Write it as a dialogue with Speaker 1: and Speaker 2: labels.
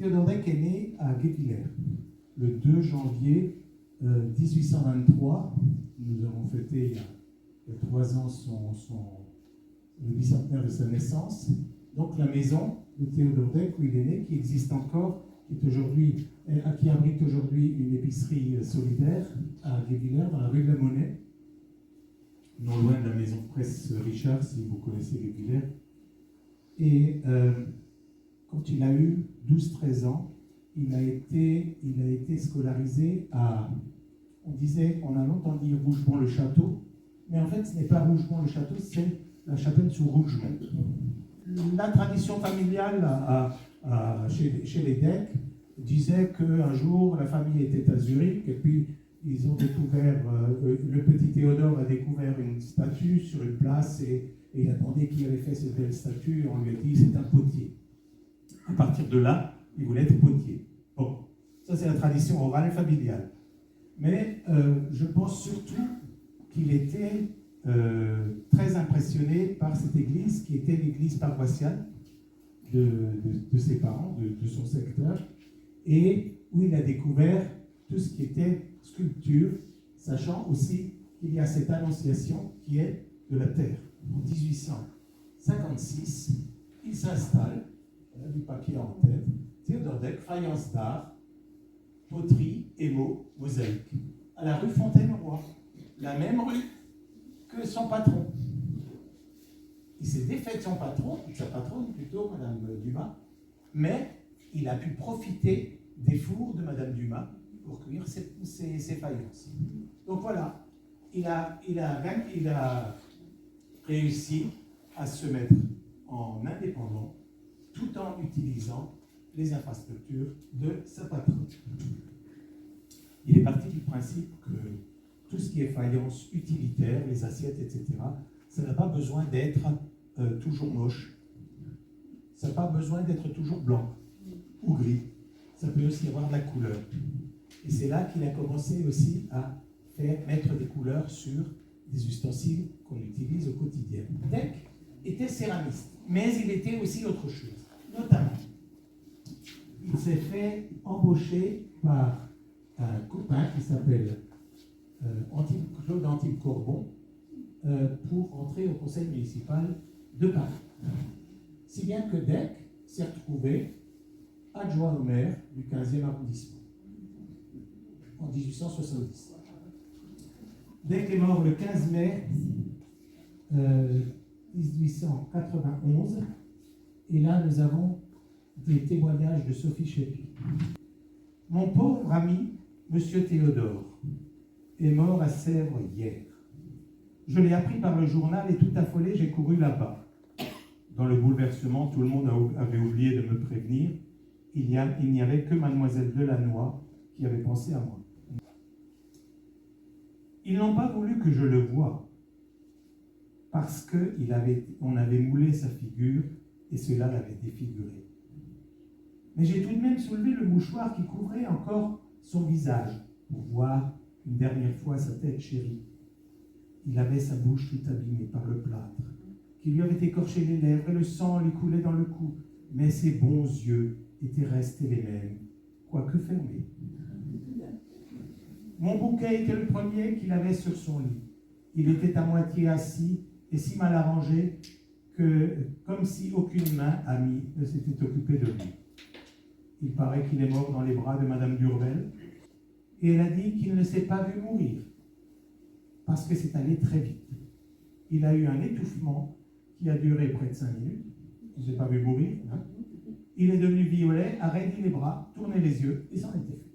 Speaker 1: Théodore Deck est né à Guebwiller le 2 janvier 1823. Nous avons fêté il y a 3 ans le bicentenaire de sa naissance. Donc la maison de Théodore Deck, où il est né, qui existe encore, qui abrite aujourd'hui une épicerie solidaire à Guebwiller, dans la rue de la Monnaie, non loin de la maison de presse Richard, si vous connaissez Guebwiller. Et quand il a eu 12-13 ans, il a été scolarisé on a longtemps dit Rougemont-le-Château, mais en fait ce n'est pas Rougemont-le-Château, c'est la chapelle sous Rougemont. La tradition familiale chez les Deck disait qu'un jour la famille était à Zurich et puis ils ont découvert, le petit Théodore a découvert une statue sur une place et il a demandé qui avait fait cette belle statue et on lui a dit c'est un potier. À partir de là, il voulait être potier. Bon, ça c'est la tradition orale familiale. Mais je pense surtout qu'il était très impressionné par cette église qui était l'église paroissiale de ses parents, de son secteur, et où il a découvert tout ce qui était sculpture, sachant aussi qu'il y a cette annonciation qui est de la terre. En 1856, il s'installe, on a du papier en tête, Théodore Deck, faïence d'art, poterie, émaux, mosaïque, à la rue Fontaine-Roi, la même rue que son patron. Il s'est défait de son patron, de sa patronne plutôt, Madame Dumas, mais il a pu profiter des fours de Madame Dumas pour cuire ses faïences. Donc voilà, il a réussi à se mettre en indépendant tout en utilisant les infrastructures de sa patronne. Il est parti du principe que tout ce qui est faïence utilitaire, les assiettes, etc., ça n'a pas besoin d'être toujours moche. Ça n'a pas besoin d'être toujours blanc ou gris. Ça peut aussi avoir de la couleur. Et c'est là qu'il a commencé aussi à mettre des couleurs sur des ustensiles qu'on utilise au quotidien. Deck était céramiste, mais il était aussi autre chose. Notamment, il s'est fait embaucher par un copain qui s'appelle Claude Antibes Corbon pour entrer au conseil municipal de Paris. Si bien que Deck s'est retrouvé adjoint au maire du 15e arrondissement en 1870. Deck est mort le 15 mai 1891 et là nous avons des témoignages de Sophie Chépy. Mon pauvre ami, Monsieur Théodore, est mort à Sèvres hier. Je l'ai appris par le journal et tout affolé, j'ai couru là-bas. Dans le bouleversement, tout le monde avait oublié de me prévenir. Il n'y avait que mademoiselle Delannoy qui avait pensé à moi. Ils n'ont pas voulu que je le voie parce qu'on avait moulé sa figure et cela l'avait défiguré. Mais j'ai tout de même soulevé le mouchoir qui couvrait encore son visage pour voir une dernière fois sa tête chérie. Il avait sa bouche toute abîmée par le plâtre, qui lui avait écorché les lèvres et le sang lui coulait dans le cou. Mais ses bons yeux étaient restés les mêmes, quoique fermés. Mon bouquet était le premier qu'il avait sur son lit. Il était à moitié assis et si mal arrangé que, comme si aucune main amie ne s'était occupée de lui. Il paraît qu'il est mort dans les bras de Madame Durvel, et elle a dit qu'il ne s'est pas vu mourir, parce que c'est allé très vite. Il a eu un étouffement qui a duré près de 5 minutes. Il ne s'est pas vu mourir. Hein. Il est devenu violet, a raidi les bras, tourné les yeux, et s'en était fait.